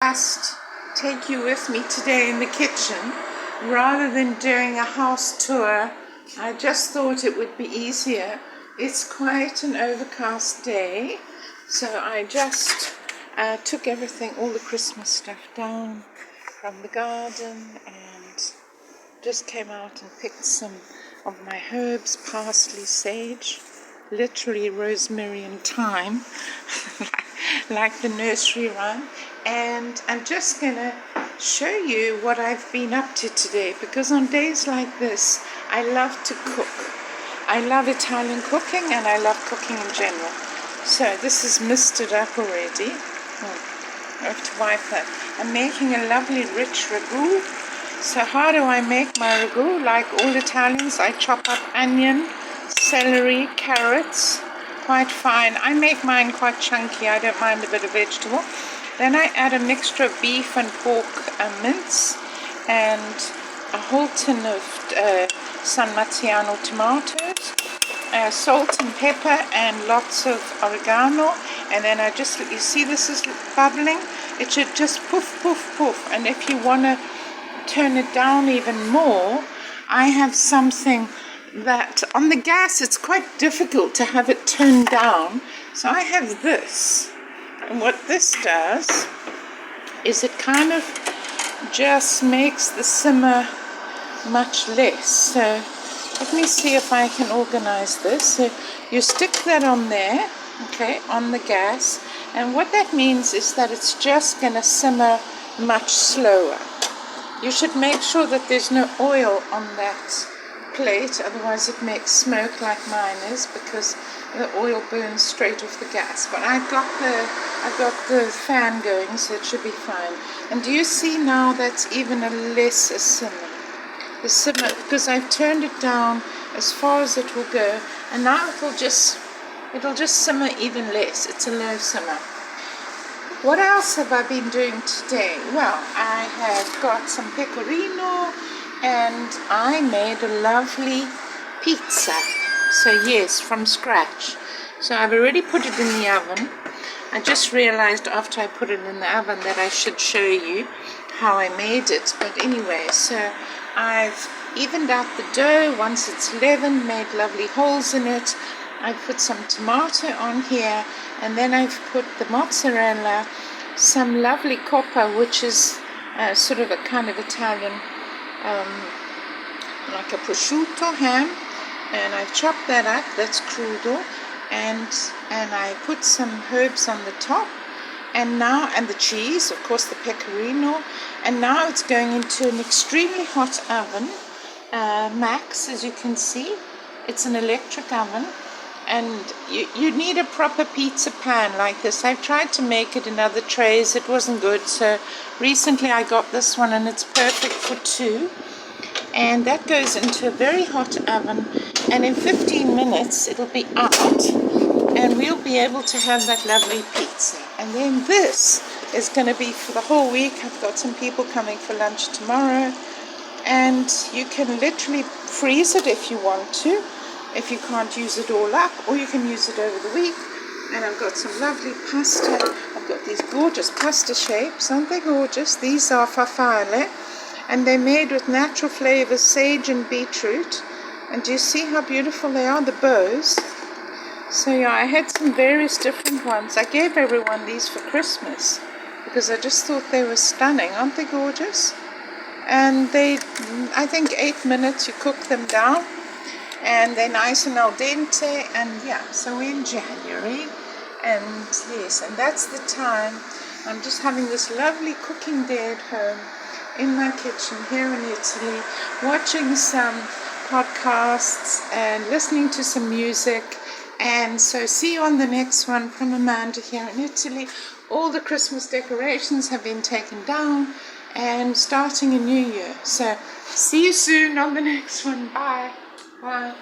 Just take you with me today in the kitchen. Rather than doing a house tour, I just thought it would be easier. It's quite an overcast day, so I just took everything, all the Christmas stuff down from the garden and just came out and picked some of my herbs, parsley, sage, literally rosemary and thyme, like the nursery rhyme. And I'm just gonna show you what I've been up to today, because on days like this I love to cook. I love Italian cooking and I love cooking in general. So this is misted up already. I have to wipe that. I'm making a lovely rich ragu. So how do I make my ragu? Like all Italians, I chop up onion, celery, carrots, quite fine. I make mine quite chunky. I don't mind a bit of vegetable. Then I add a mixture of beef and pork mince and a whole tin of San Marzano tomatoes, salt and pepper and lots of oregano. And then I just, you see this is bubbling? It should just poof, poof, poof. And if you want to turn it down even more, I have something that on the gas it's quite difficult to have it turned down. So I have this. And what this does is it kind of just makes the simmer much less. So let me see if I can organize this. So you stick that on there, okay, on the gas. And what that means is that it's just going to simmer much slower. You should make sure that there's no oil on that plate, otherwise it makes smoke like mine is, because the oil burns straight off the gas. But I've got the fan going, so it should be fine. And do you see now that's even a lesser simmer? The simmer, because I've turned it down as far as it will go, and now it'll just simmer even less. It's a low simmer. What else have I been doing today? Well, I have got some pecorino and I made a lovely pizza. So yes, from scratch. So I've already put it in the oven. I just realized after I put it in the oven that I should show you how I made it. But anyway, so I've evened out the dough. Once it's leavened, made lovely holes in it. I've put some tomato on here, and then I've put the mozzarella, some lovely coppa, which is sort of a kind of Italian, like a prosciutto ham, and I've chopped that up. That's crudo, and I put some herbs on the top, and the cheese, of course, the pecorino, and now it's going into an extremely hot oven, max, as you can see. It's an electric oven. And you need a proper pizza pan like this. I've tried to make it in other trays. It wasn't good. So recently I got this one and it's perfect for two. And that goes into a very hot oven. And in 15 minutes it'll be out. And we'll be able to have that lovely pizza. And then this is going to be for the whole week. I've got some people coming for lunch tomorrow. And you can literally freeze it if you want to, if you can't use it all up, or you can use it over the week. And I've got some lovely pasta. I've got these gorgeous pasta shapes. Aren't they gorgeous? These are farfalle, and they're made with natural flavors, sage and beetroot. And do you see how beautiful they are, the bows? So yeah, I had some various different ones. I gave everyone these for Christmas because I just thought they were stunning. Aren't they gorgeous? And they, I think 8 minutes you cook them down, and they're nice and al dente. And yeah, so we're in January, and yes, and that's the time. I'm just having this lovely cooking day at home in my kitchen here in Italy, watching some podcasts and listening to some music. And so see you on the next one from Amanda here in Italy. All the Christmas decorations have been taken down and starting a new year. So see you soon on the next one. Bye. Bye.